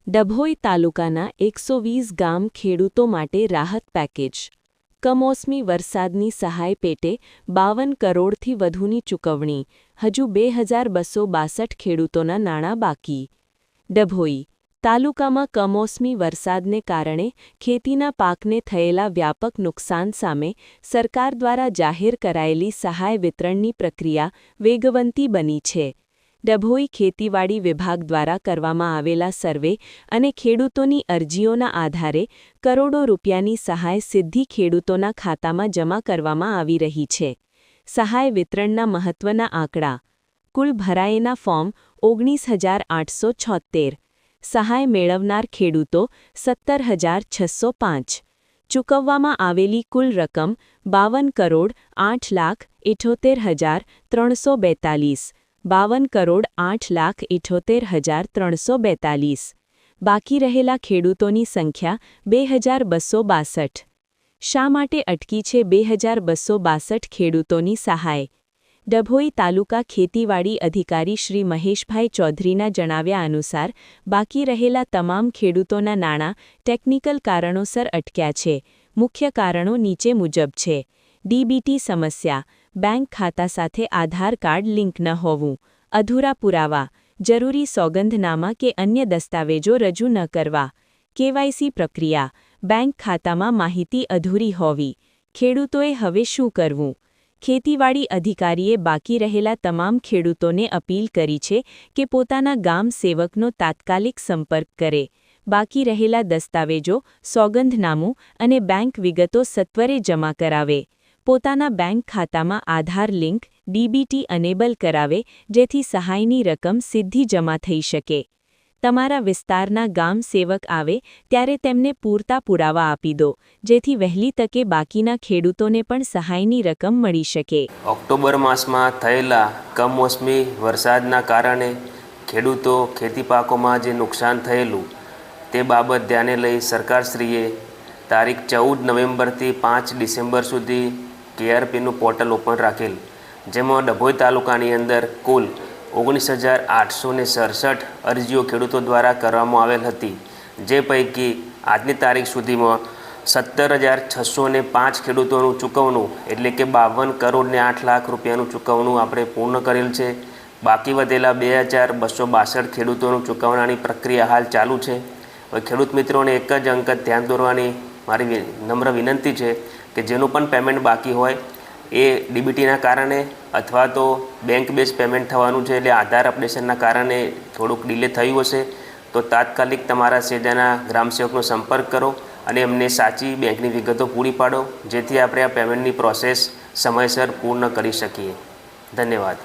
ડભોઈ તાલુકાના 120 ગામ ખેડૂતો માટે રાહત પેકેજ. કમોસમી વરસાદની સહાય પેટે 52 કરોડથી વધુની ચૂકવણી. હજુ 2262 ખેડૂતોના નાણાં બાકી. ડભોઈ તાલુકામાં કમોસમી વરસાદને કારણે ખેતીના પાકને થયેલા વ્યાપક નુકસાન સામે સરકાર દ્વારા જાહેર કરાયેલી સહાય વિતરણની પ્રક્રિયા વેગવંતી બની છે. ડભોઈ ખેતીવાડી વિભાગ દ્વારા કરવામાં આવેલા સર્વે અને ખેડૂતોની અરજીઓના આધારે કરોડો રૂપિયાની સહાય સીધી ખેડૂતોના ખાતામાં જમા કરવામાં આવી રહી છે. સહાય વિતરણના મહત્વના આંકડા. કુલ ભરાયેલા ફોર્મ 19,876. સહાય મેળવનાર ખેડૂતો 17,605. ચૂકવવામાં આવેલી કુલ રકમ 52,08,78,342. 52,08,78,342. બાકી રહેલા ખેડૂતોની સંખ્યા 2,262. શા માટે અટકી છે 2,262 ખેડૂતોની સહાય? ડભોઈ તાલુકા ખેતીવાડી અધિકારી શ્રી મહેશભાઈ ચૌધરીના જણાવ્યા અનુસાર બાકી રહેલા તમામ ખેડૂતોના નાણાં ટેકનિકલ કારણોસર અટક્યા છે. મુખ્ય કારણો નીચે મુજબ છે. ડીબીટી સમસ્યા, બેંક ખાતા સાથે આધાર કાર્ડ લિંક ન હોવું, અધૂરા પુરાવા, જરૂરી સોગંદનામા કે અન્ય દસ્તાવેજો રજૂ ન કરવા, કેવાયસી પ્રક્રિયા, બેંક ખાતામાં માહિતી અધૂરી હોવી. ખેડૂતોએ હવે શું કરવું? ખેતીવાડી અધિકારીએ બાકી રહેલા તમામ ખેડૂતોને અપીલ કરી છે કે પોતાના ગામ સેવકનો તાત્કાલિક સંપર્ક કરે. બાકી રહેલા દસ્તાવેજો, સોગંદનામું અને બેંક વિગતો સત્વરે જમા કરાવે. પોતાના બેંક ખાતામાં આધાર લિંક ડીબીટી અનેબલ કરાવે જેથી સહાયની રકમ સીધી જમા થઈ શકે. તમારા વિસ્તારના ગામ સેવક આવે ત્યારે તેમને પૂરતા પુરાવા આપી દો જેથી વહેલી તકે બાકીના ખેડૂતોને પણ સહાયની રકમ મળી શકે. ઓક્ટોબર માસમાં થયેલા કમોસમી વરસાદના કારણે ખેડૂતો ખેતી પાકોમાં જે નુકસાન થયેલું તે બાબત ધ્યાને લઈ સરકારશ્રીએ તારીખ 14 નવેમ્બરથી 5 ડિસેમ્બર સુધી કેઆરપીનું પોર્ટલ ઓપન રાખેલ, જેમાં ડભોઈ તાલુકાની અંદર કુલ 19,867 અરજીઓ ખેડૂતો દ્વારા કરવામાં આવેલ હતી. જે પૈકી આજની તારીખ સુધીમાં 17,605 ખેડૂતોનું ચૂકવણું એટલે કે 52 કરોડ ને 8 લાખ રૂપિયાનું ચૂકવણું આપણે પૂર્ણ કરેલ છે. બાકી વધેલા 2,262 ખેડૂતોનું ચૂકવણાની પ્રક્રિયા હાલ ચાલુ છે. હવે ખેડૂત મિત્રોને એક જ અંક ધ્યાન દોરવાની મારી નમ્ર વિનંતી છે કે જેનું પણ પેમેન્ટ બાકી હોય એ ડીબીટીના કારણે અથવા તો બેંક બેઝ પેમેન્ટ થવાનું છે એટલે આધાર અપડેશનના કારણે થોડુંક ડિલે થયું હશે તો તાત્કાલિક તમારા સેજાના ગ્રામસેવકનો સંપર્ક કરો અને એમને સાચી બેંકની વિગતો પૂરી પાડો જેથી આપણે આ પેમેન્ટની પ્રોસેસ સમયસર પૂર્ણ કરી શકીએ. ધન્યવાદ.